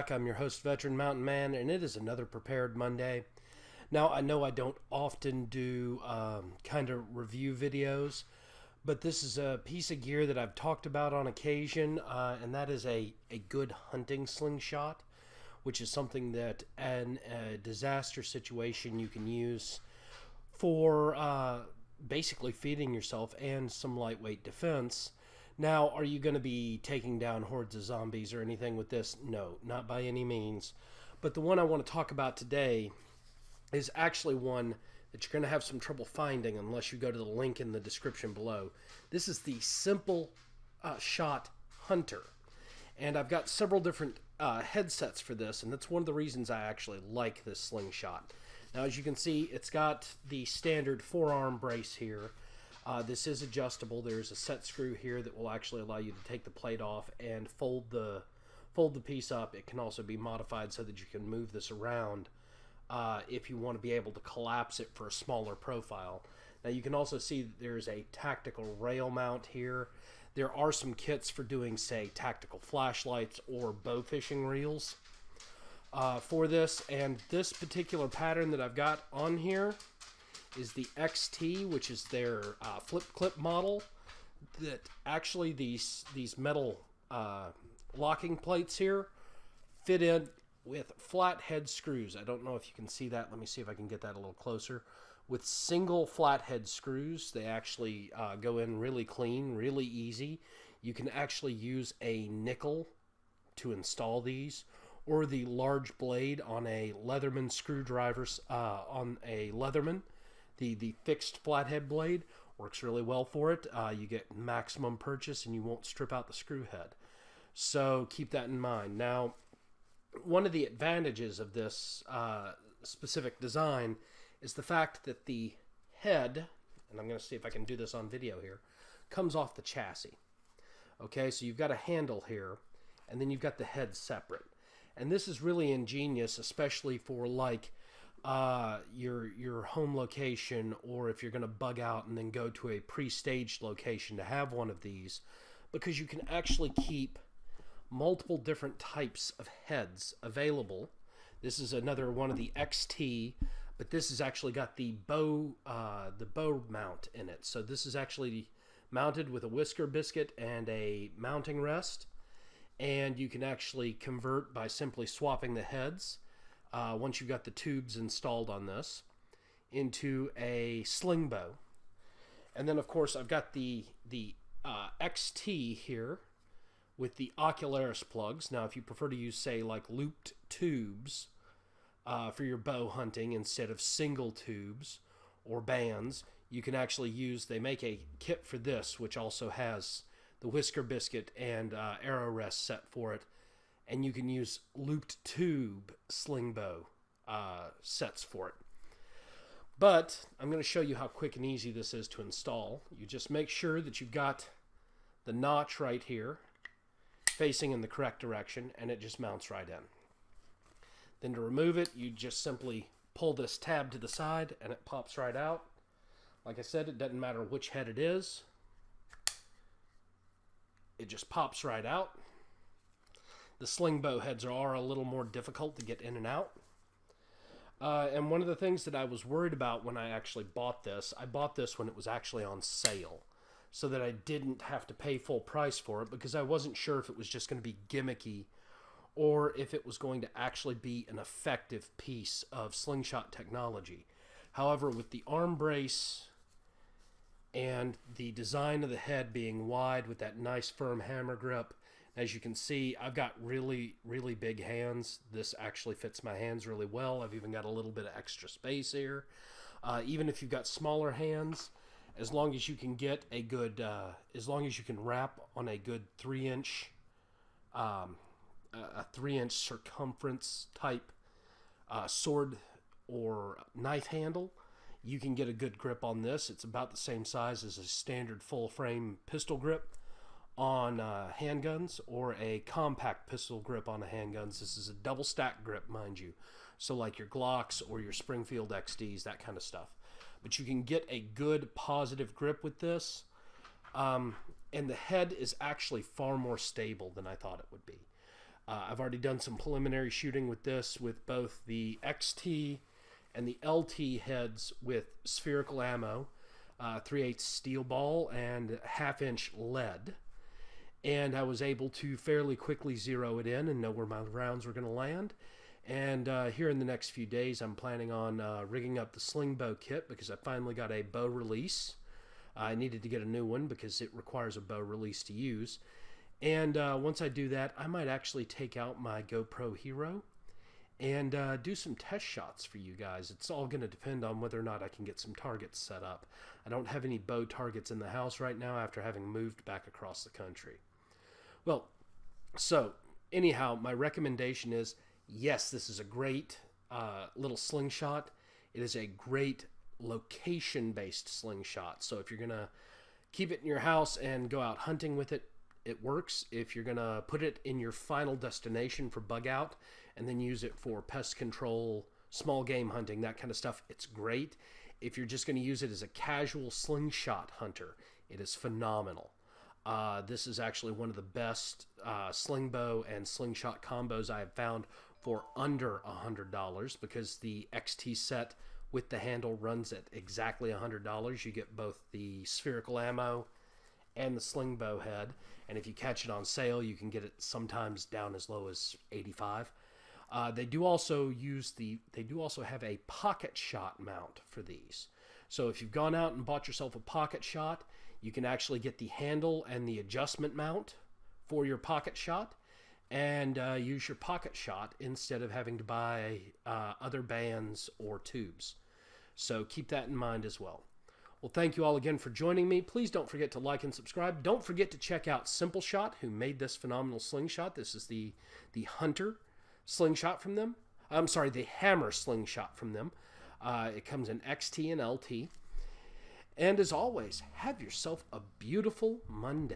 back. I'm your host, Veteran Mountain Man, and it is another Prepared Monday. Now, I know I don't often do kind of review videos, but this is a piece of gear that I've talked about on occasion, and that is a good hunting slingshot, which is something that in a disaster situation you can use for basically feeding yourself and some lightweight defense. Now, are you going to be taking down hordes of zombies or anything with this? No, not by any means. But the one I want to talk about today is actually one that you're going to have some trouble finding unless you go to the link in the description below. This is the Simple Shot Hunter. And I've got several different headsets for this, and that's one of the reasons I actually like this slingshot. Now, as you can see, it's got the standard forearm brace here. This is adjustable. There's a set screw here that will actually allow you to take the plate off and fold the piece up. It can also be modified so that you can move this around if you want to be able to collapse it for a smaller profile. Now, you can also see that there's a tactical rail mount here. There are some kits for doing, say, tactical flashlights or bow fishing reels for this. And this particular pattern that I've got on here is the XT, which is their flip clip model. That actually these metal locking plates here fit in with flat head screws. I don't know if you can see that. Let me see if I can get that a little closer. With single flat head screws, they actually go in really clean, really easy. You can actually use a nickel to install these, or the large blade on a Leatherman screwdriver on a Leatherman. The fixed flathead blade works really well for it. You get maximum purchase and you won't strip out the screw head. So keep that in mind. Now, one of the advantages of this specific design is the fact that the head, and I'm going to see if I can do this on video here, comes off the chassis. Okay, so you've got a handle here, and then you've got the head separate. And this is really ingenious, especially for like your home location, or if you're going to bug out and then go to a pre-staged location to have one of these, because you can actually keep multiple different types of heads available. This is another one of the XT, but this has actually got the bow mount in it. So this is actually mounted with a whisker biscuit and a mounting rest, and you can actually convert by simply swapping the heads. Once you've got the tubes installed on this, into a Slingbow. And then, of course, I've got the XT here with the Ocularis plugs. Now, if you prefer to use, say, like looped tubes for your bow hunting instead of single tubes or bands, you can actually use, they make a kit for this, which also has the whisker biscuit and arrow rest set for it. And you can use looped tube Slingbow sets for it. But I'm going to show you how quick and easy this is to install. You just make sure that you've got the notch right here facing in the correct direction, and it just mounts right in. Then to remove it, you just simply pull this tab to the side and it pops right out. Like I said, it doesn't matter which head it is. It just pops right out. The Slingbow heads are a little more difficult to get in and out. And one of the things that I was worried about when I actually bought this, I bought this when it was actually on sale, so that I didn't have to pay full price for it, because I wasn't sure if it was just going to be gimmicky or if it was going to actually be an effective piece of slingshot technology. However, with the arm brace and the design of the head being wide with that nice firm hammer grip, as you can see, I've got really, really big hands. This actually fits my hands really well. I've even got a little bit of extra space here. Even if you've got smaller hands, as long as you can get a good, as long as you can wrap on a good 3-inch, a 3-inch circumference type sword or knife handle, you can get a good grip on this. It's about the same size as a standard full frame pistol grip on handguns, or a compact pistol grip on a handguns. This is a double stack grip, mind you. So like your Glocks or your Springfield XDs, that kind of stuff. But you can get a good positive grip with this. And the head is actually far more stable than I thought it would be. I've already done some preliminary shooting with this with both the XT and the LT heads with spherical ammo, 3/8 steel ball, and half-inch lead. And I was able to fairly quickly zero it in and know where my rounds were going to land. And here in the next few days, I'm planning on rigging up the Slingbow kit because I finally got a bow release. I needed to get a new one because it requires a bow release to use. And once I do that, I might actually take out my GoPro Hero and do some test shots for you guys. It's all going to depend on whether or not I can get some targets set up. I don't have any bow targets in the house right now after having moved back across the country. Well, so anyhow, my recommendation is, yes, this is a great little slingshot. It is a great location-based slingshot. So if you're going to keep it in your house and go out hunting with it, it works. If you're going to put it in your final destination for bug out and then use it for pest control, small game hunting, that kind of stuff, it's great. If you're just going to use it as a casual slingshot hunter, it is phenomenal. This is actually one of the best Slingbow and Slingshot combos I have found for under $100 because the XT set with the handle runs at exactly $100. You get both the spherical ammo and the Slingbow head, and if you catch it on sale, you can get it sometimes down as low as $85. They do also have a pocket shot mount for these. So if you've gone out and bought yourself a pocket shot, you can actually get the handle and the adjustment mount for your pocket shot and use your pocket shot instead of having to buy other bands or tubes. So keep that in mind as well. Well, thank you all again for joining me. Please don't forget to like and subscribe. Don't forget to check out Slingshot, who made this phenomenal slingshot. This is the Hunter slingshot from them. I'm sorry, the Hammer slingshot from them. It comes in XT and LT. And as always, have yourself a beautiful Monday.